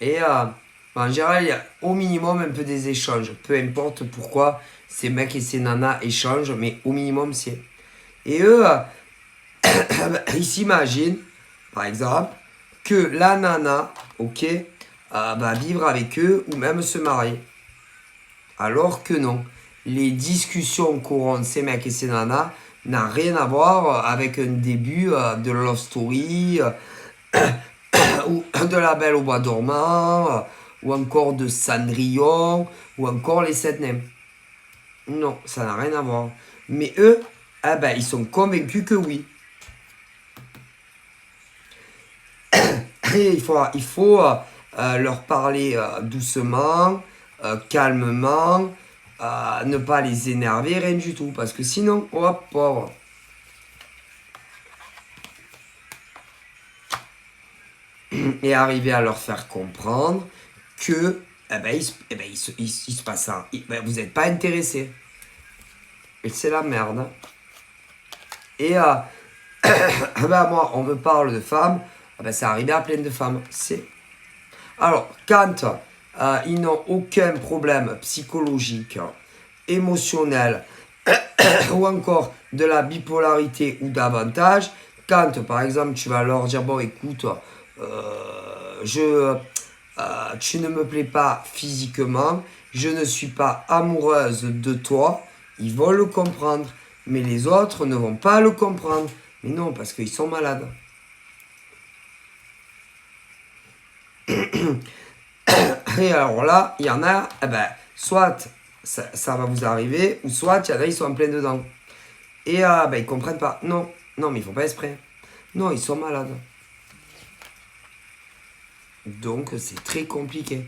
Et en général, il y a au minimum un peu des échanges. Peu importe pourquoi ces mecs et ces nanas échangent, mais au minimum c'est. Et eux, ils s'imaginent, par exemple, que la nana, ok, va vivre avec eux ou même se marier. Alors que non. Les discussions courantes de ces mecs et ces nanas n'a rien à voir avec un début de Love Story ou de La Belle au Bois dormant ou encore de Cendrillon ou encore Les Sept Nains. Non, ça n'a rien à voir. Mais eux, eh ben, ils sont convaincus que oui. Et il faut leur parler doucement, calmement, ne pas les énerver, rien du tout. Parce que sinon, oh pauvre. Et arriver à leur faire comprendre que il se passe ça. Vous n'êtes pas intéressé. Et c'est la merde. Hein. Et moi, on me parle de femmes. C'est arrivé à plein de femmes. Alors, quand ils n'ont aucun problème psychologique, émotionnel, ou encore de la bipolarité ou davantage, quand par exemple tu vas leur dire bon écoute, tu ne me plais pas physiquement, je ne suis pas amoureuse de toi, ils vont le comprendre, mais les autres ne vont pas le comprendre. Mais non, parce qu'ils sont malades. Et alors là, il y en a, soit ça va vous arriver, ou soit il y en a, ils sont en plein dedans. Et ils comprennent pas. Non, non, mais ils font pas exprès. Non, ils sont malades. Donc c'est très compliqué.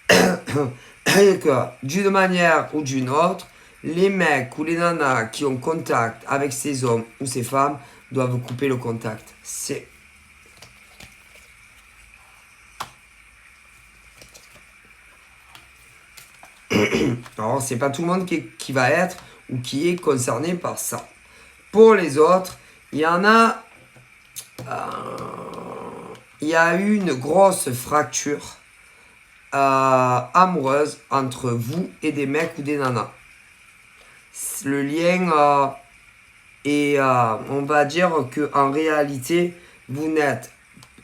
Et que d'une manière ou d'une autre, les mecs ou les nanas qui ont contact avec ces hommes ou ces femmes doivent couper le contact. Alors, c'est pas tout le monde qui va être ou qui est concerné par ça. Pour les autres, il y en a. Il y a eu une grosse fracture amoureuse entre vous et des mecs ou des nanas. Le lien est, on va dire que en réalité, vous n'êtes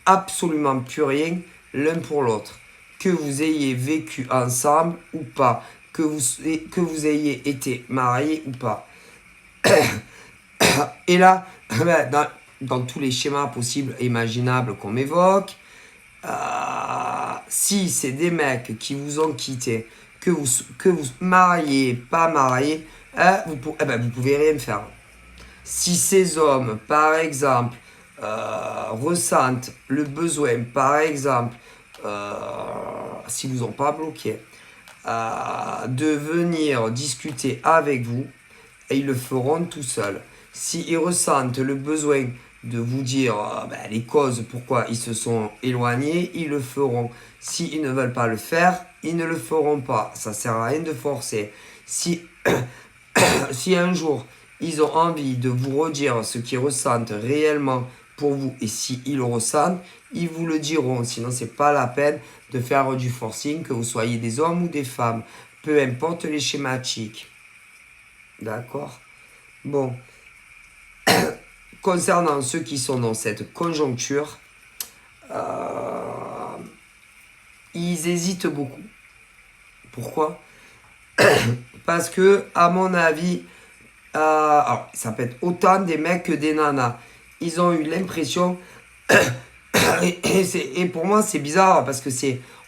absolument plus rien l'un pour l'autre. Que vous ayez vécu ensemble ou pas, que vous ayez été mariés ou pas. Et là, dans tous les schémas possibles et imaginables qu'on m'évoque, si c'est des mecs qui vous ont quitté, que vous mariez, pas mariez, vous pouvez rien faire. Si ces hommes, par exemple, ressentent le besoin, par exemple, s'ils vous ont pas bloqué, de venir discuter avec vous, et ils le feront tout seuls. S'ils ressentent le besoin de vous dire les causes pourquoi ils se sont éloignés, ils le feront. S'ils ne veulent pas le faire, ils ne le feront pas. Ça sert à rien de forcer. Si un jour ils ont envie de vous redire ce qu'ils ressentent réellement pour vous, et si ils le ressentent, ils vous le diront. Sinon, c'est pas la peine de faire du forcing, que vous soyez des hommes ou des femmes. Peu importe les schématiques. D'accord? Bon. Concernant ceux qui sont dans cette conjoncture, ils hésitent beaucoup. Pourquoi? Parce que, à mon avis, alors, ça peut être autant des mecs que des nanas. Ils ont eu l'impression, et pour moi c'est bizarre parce que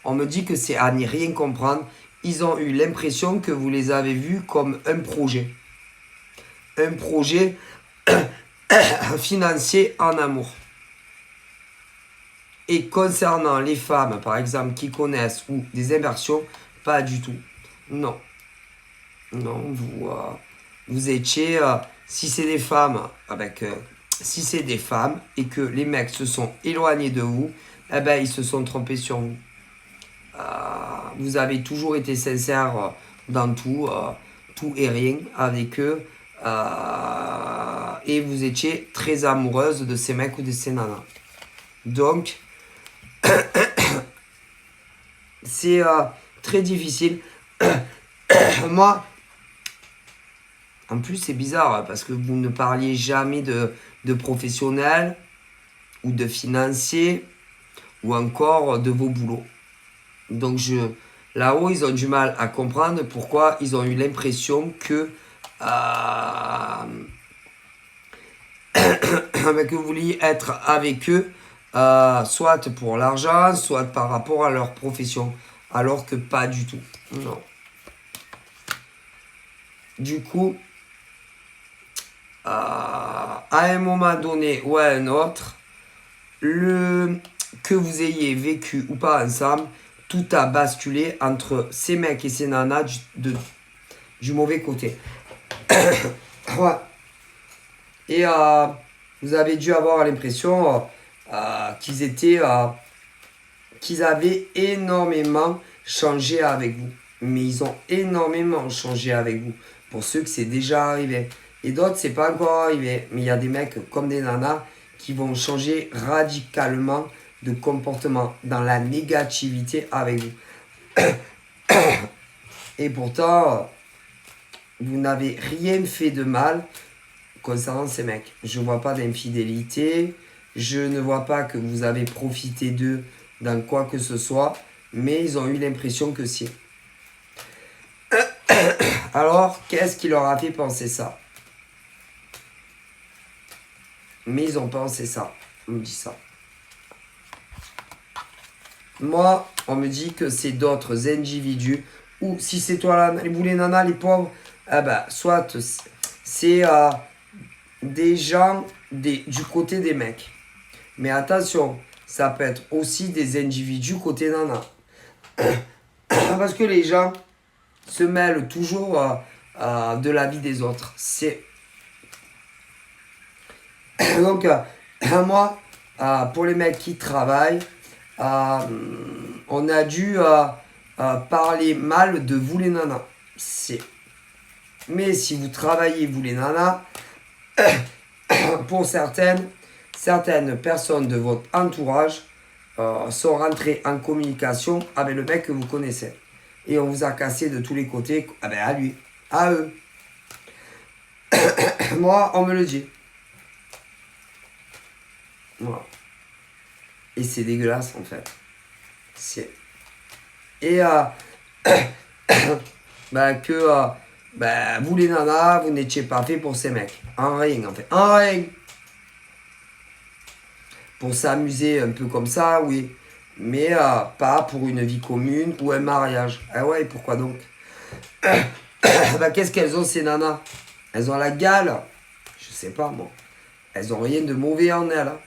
on me dit que c'est à n'y rien comprendre. Ils ont eu l'impression que vous les avez vus comme un projet. Un projet financier en amour. Et concernant les femmes, par exemple, qui connaissent ou des inversions, pas du tout. Non. Non, vous étiez... si c'est des femmes, si c'est des femmes et que les mecs se sont éloignés de vous, ils se sont trompés sur vous. Vous avez toujours été sincère dans tout et rien avec eux. et vous étiez très amoureuse de ces mecs ou de ces nanas. Donc, c'est très difficile. Moi, en plus, c'est bizarre parce que vous ne parliez jamais de professionnels ou de financiers ou encore de vos boulots. Donc, là-haut, ils ont du mal à comprendre pourquoi ils ont eu l'impression que, que vous vouliez être avec eux, soit pour l'argent, soit par rapport à leur profession. Alors que pas du tout. Non. Du coup, à un moment donné ou à un autre, que vous ayez vécu ou pas ensemble, tout a basculé entre ces mecs et ces nanas du mauvais côté. Ouais. Et vous avez dû avoir l'impression qu'ils avaient énormément changé avec vous. Mais ils ont énormément changé avec vous. Pour ceux que c'est déjà arrivé. Et d'autres, c'est pas encore arrivé. Mais il y a des mecs comme des nanas qui vont changer radicalement de comportement dans la négativité avec vous. Et pourtant, vous n'avez rien fait de mal concernant ces mecs. Je ne vois pas d'infidélité. Je ne vois pas que vous avez profité d'eux dans quoi que ce soit. Mais ils ont eu l'impression que si. Alors, qu'est-ce qui leur a fait penser ça? Mais ils ont pensé ça. On me dit ça. Moi, on me dit que c'est d'autres individus. Ou si c'est toi, vous les nanas, les pauvres, eh ben, soit c'est des gens du côté des mecs. Mais attention, ça peut être aussi des individus côté nana. Parce que les gens se mêlent toujours de la vie des autres. Donc, moi, pour les mecs qui travaillent, on a dû parler mal de vous les nanas. Mais si vous travaillez vous les nanas, pour certaines personnes de votre entourage sont rentrées en communication avec le mec que vous connaissez. Et on vous a cassé de tous les côtés. Ah ben à lui, à eux. Moi, on me le dit. Voilà. Et c'est dégueulasse en fait. Et vous les nanas, vous n'étiez pas fait pour ces mecs. En rien en fait. En rien. Pour s'amuser un peu comme ça, oui. Mais pas pour une vie commune ou un mariage. Ah ouais, pourquoi donc? Qu'est-ce qu'elles ont ces nanas? Elles ont la gale. Je sais pas moi. Elles ont rien de mauvais en elles. Hein.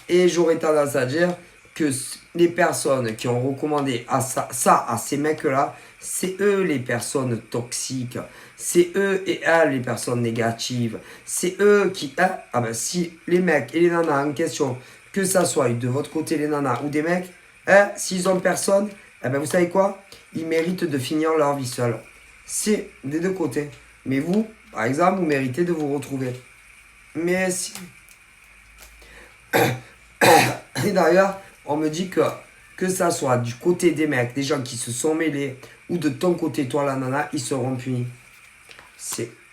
Et j'aurais tendance à dire que les personnes qui ont recommandé ça à ces mecs-là, c'est eux les personnes toxiques. C'est eux et elles les personnes négatives. C'est eux qui... si les mecs et les nanas en question, que ça soit de votre côté les nanas ou des mecs, s'ils ont personne, vous savez quoi? Ils méritent de finir leur vie seuls. C'est des deux côtés. Mais vous, par exemple, vous méritez de vous retrouver. Mais si... Et d'ailleurs, on me dit que ça soit du côté des mecs, des gens qui se sont mêlés, ou de ton côté, toi la nana, ils seront punis.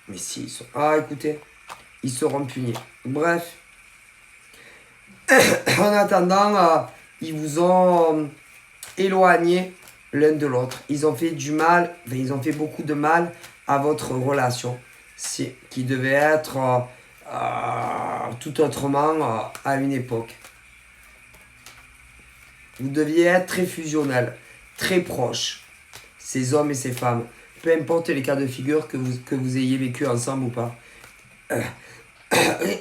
Mais si, ils sont... Ah, écoutez, ils seront punis. Bref. En attendant, ils vous ont éloigné l'un de l'autre. Ils ont fait du mal, ils ont fait beaucoup de mal à votre relation. Qui devait être tout autrement à une époque. Vous deviez être très fusionnel, très proche, ces hommes et ces femmes. Peu importe les cas de figure que vous ayez vécu ensemble ou pas.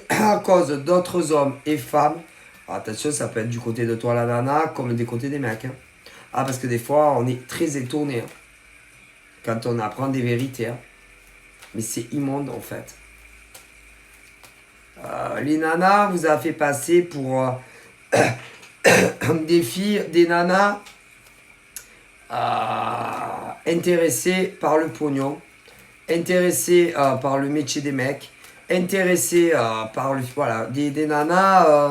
À cause d'autres hommes et femmes, attention, ça peut être du côté de toi la nana, comme des côtés des mecs. Hein. Parce que des fois, on est très étonné hein, quand on apprend des vérités. Hein. Mais c'est immonde en fait. Les nanas vous a fait passer pour... des filles, des nanas intéressées par le pognon intéressés par le métier des mecs, intéressés par le, voilà, des nanas